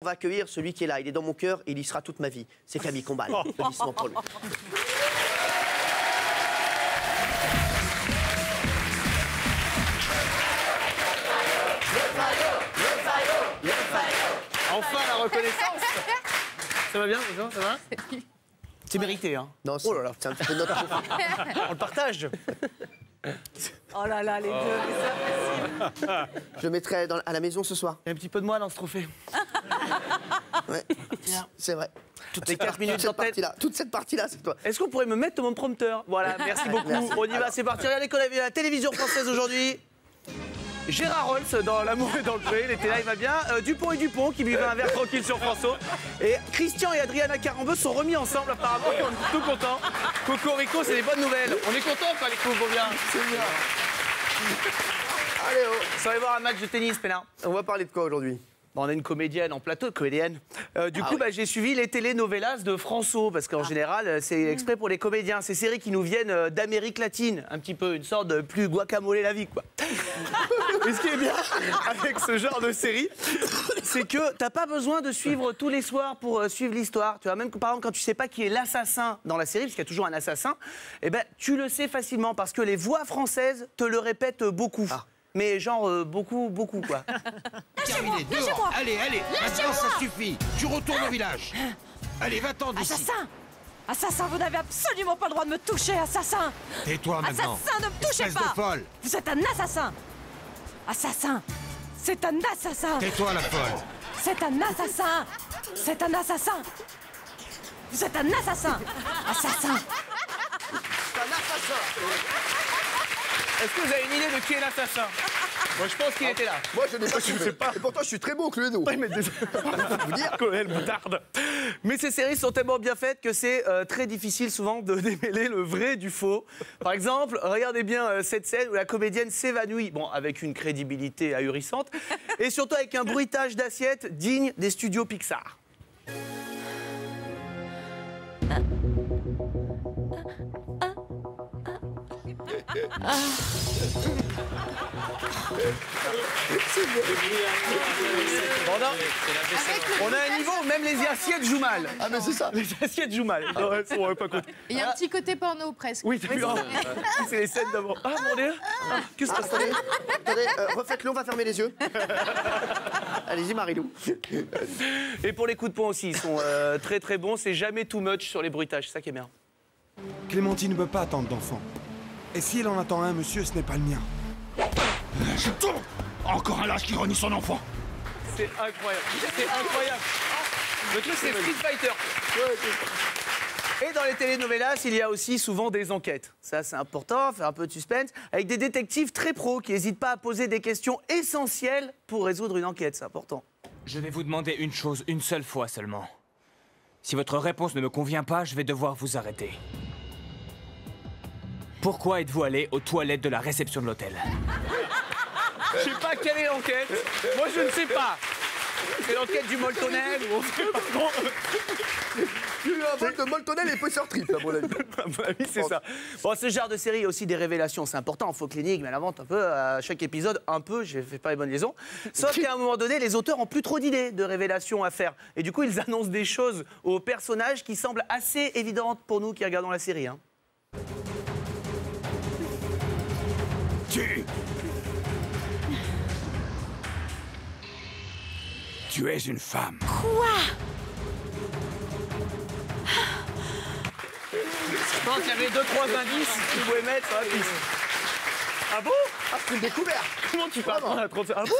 va accueillir celui qui est là. Il est dans mon cœur et il y sera toute ma vie. C'est Camille Combal. Applaudissements pour lui. Enfin la reconnaissance. Ça va bien, les gens, ça va? C'est mérité, hein. Non, oh là là, c'est un petit peu notre... On le partage. Oh là là, les deux. Je le mettrai à la maison ce soir. Il y a un petit peu de moi dans ce trophée. Ouais, c'est vrai. Toutes les 4 minutes toute cette partie-là, c'est toi. Est-ce qu'on pourrait me mettre mon prompteur? Voilà, merci beaucoup. Merci. On y va, c'est parti. Regardez qu'on a vu à la télévision française aujourd'hui. Gérard Rolls dans L'amour et dans le pré, il était là, il va bien. Dupont et Dupont qui buvaient un verre tranquille sur François. Et Christian et Adriana Carambeu sont remis ensemble apparemment, on est tout contents. Cocorico, c'est des bonnes nouvelles. On est contents quand les coups vont bien. C'est bien. Allez, oh. Ça va voir un match de tennis, Pélin. On va parler de quoi aujourd'hui? Bon, on a une comédienne en plateau, comédienne. Du coup, j'ai suivi les telenovelas de François, parce qu'en général, c'est exprès pour les comédiens. Ces séries qui nous viennent d'Amérique latine, un petit peu, une sorte de plus guacamole la vie, quoi. Et ce qui est bien avec ce genre de série, c'est que t'as pas besoin de suivre tous les soirs pour suivre l'histoire. Tu vois, même que, par exemple, quand tu sais pas qui est l'assassin dans la série, parce qu'il y a toujours un assassin, eh ben, tu le sais facilement, parce que les voix françaises te le répètent beaucoup. Mais genre beaucoup, quoi. Terminé, dehors. Allez, maintenant ça suffit. Tu retournes au village. Allez, va-t'en d'ici. Assassin! Assassin, vous n'avez absolument pas le droit de me toucher, assassin! Tais-toi maintenant. Assassin, ne me touchez Espèce pas! de folle. Vous êtes un assassin! Assassin! C'est un assassin! Tais-toi la folle. C'est un assassin! C'est un assassin! Vous êtes un assassin! Assassin! C'est un assassin. Est-ce que vous avez une idée de qui est l'assassin? Moi, je pense qu'il était là. Moi, je n'ai pas Je ne sais pas. Et pourtant, je suis très bon, Cluedo. Oui, mais vous dire Colonel Moutarde. Mais ces séries sont tellement bien faites que c'est très difficile souvent de démêler le vrai du faux. Par exemple, regardez bien cette scène où la comédienne s'évanouit, bon, avec une crédibilité ahurissante, et surtout avec un bruitage d'assiette digne des studios Pixar. Bon, non. On a un niveau où même les assiettes jouent mal. Ah, mais c'est ça. Les assiettes jouent mal. Non, elles sont pas compte. Il y a un petit côté porno presque. Oui, t'as vu. C'est les scènes d'avant. Ah, mon Dieu. Qu'est-ce que c'est? Attendez, refaites-le, on va fermer les yeux. Allez-y, Marilou. Et pour les coups de poing aussi, ils sont très bons. C'est jamais too much sur les bruitages, c'est ça qui est bien. Clémentine ne veut pas attendre d'enfant. Et si elle en attend un, monsieur, ce n'est pas le mien. Je tombe. Encore un lâche qui renie son enfant. C'est incroyable. C'est incroyable. Le truc, c'est Street Fighter. Et dans les telenovelas, il y a aussi souvent des enquêtes. Ça, c'est important, faire un peu de suspense, avec des détectives très pros qui n'hésitent pas à poser des questions essentielles pour résoudre une enquête. C'est important. Je vais vous demander une chose, une seule fois seulement. Si votre réponse ne me convient pas, je vais devoir vous arrêter. Pourquoi êtes-vous allé aux toilettes de la réception de l'hôtel? Je sais pas quelle est l'enquête. Moi, je ne sais pas. C'est l'enquête du Moltonel ou on sait pas trop. Il y a eu un vol de Moltonel et Pusher Trip, à mon avis. À mon avis, c'est ça. Bon, ce genre de série, il y a aussi des révélations. C'est important. Il faut que l'énigme, elle invente un peu à chaque épisode, un peu. Je fais pas les bonnes liaisons. Sauf qu'à un moment donné, les auteurs ont plus trop d'idées de révélations à faire. Et du coup, ils annoncent des choses aux personnages qui semblent assez évidentes pour nous qui regardons la série. Hein. Tu es une femme. Quoi? Je pense qu'il y avait 2-3 indices que vous pouvez mettre sur la piste. Ah bon? Ah, c'est une découverte. Comment tu parles à 30 Ah bon?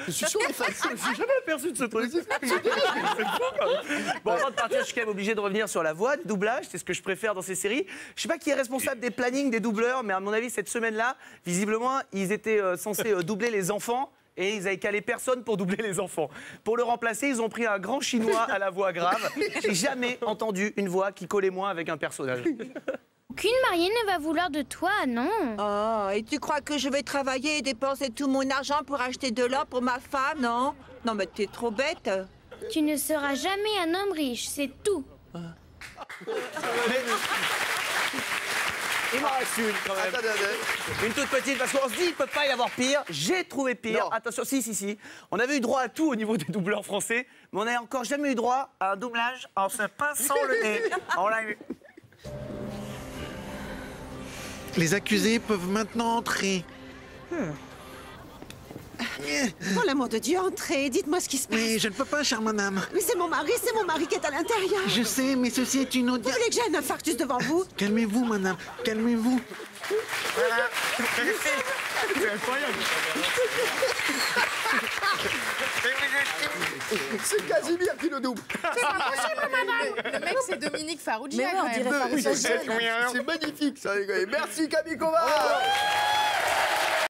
Je suis sur les fans. J'ai jamais aperçu de ce truc. C'est fou quand même. Bon, avant de partir, je suis quand même obligé de revenir sur la voix, du doublage. C'est ce que je préfère dans ces séries. Je sais pas qui est responsable des plannings des doubleurs, mais à mon avis, cette semaine-là, visiblement, ils étaient censés doubler les enfants. Et ils avaient calé personne pour doubler les enfants. Pour le remplacer, ils ont pris un grand chinois à la voix grave. J'ai jamais entendu une voix qui collait moins avec un personnage. Aucune mariée ne va vouloir de toi, non? Oh, et tu crois que je vais travailler et dépenser tout mon argent pour acheter de l'or pour ma femme, non? Non, mais t'es trop bête. Tu ne seras jamais un homme riche, c'est tout. Il m'en reste une quand même. Attendez. Une toute petite, parce qu'on se dit, il peut pas y avoir pire. J'ai trouvé pire. Non. Attention, si. On avait eu droit à tout au niveau des doubleurs français, mais on n'a encore jamais eu droit à un doublage en se pinçant le nez. On l'a eu. Les accusés peuvent maintenant entrer. Pour l'amour de Dieu, entrez, dites-moi ce qui se passe. Mais je ne peux pas, chère madame. Mais c'est mon mari qui est à l'intérieur. Je sais, mais ceci est une Vous audience. voulez que j'ai un infarctus devant vous? Calmez-vous, madame. Calmez-vous. C'est incroyable. C'est Casimir qui le double. Le mec, c'est Dominique Farrugia, Mais ouais, quand on même. dirait Farrugia jeune. C'est magnifique, ça. Merci Camille Covard.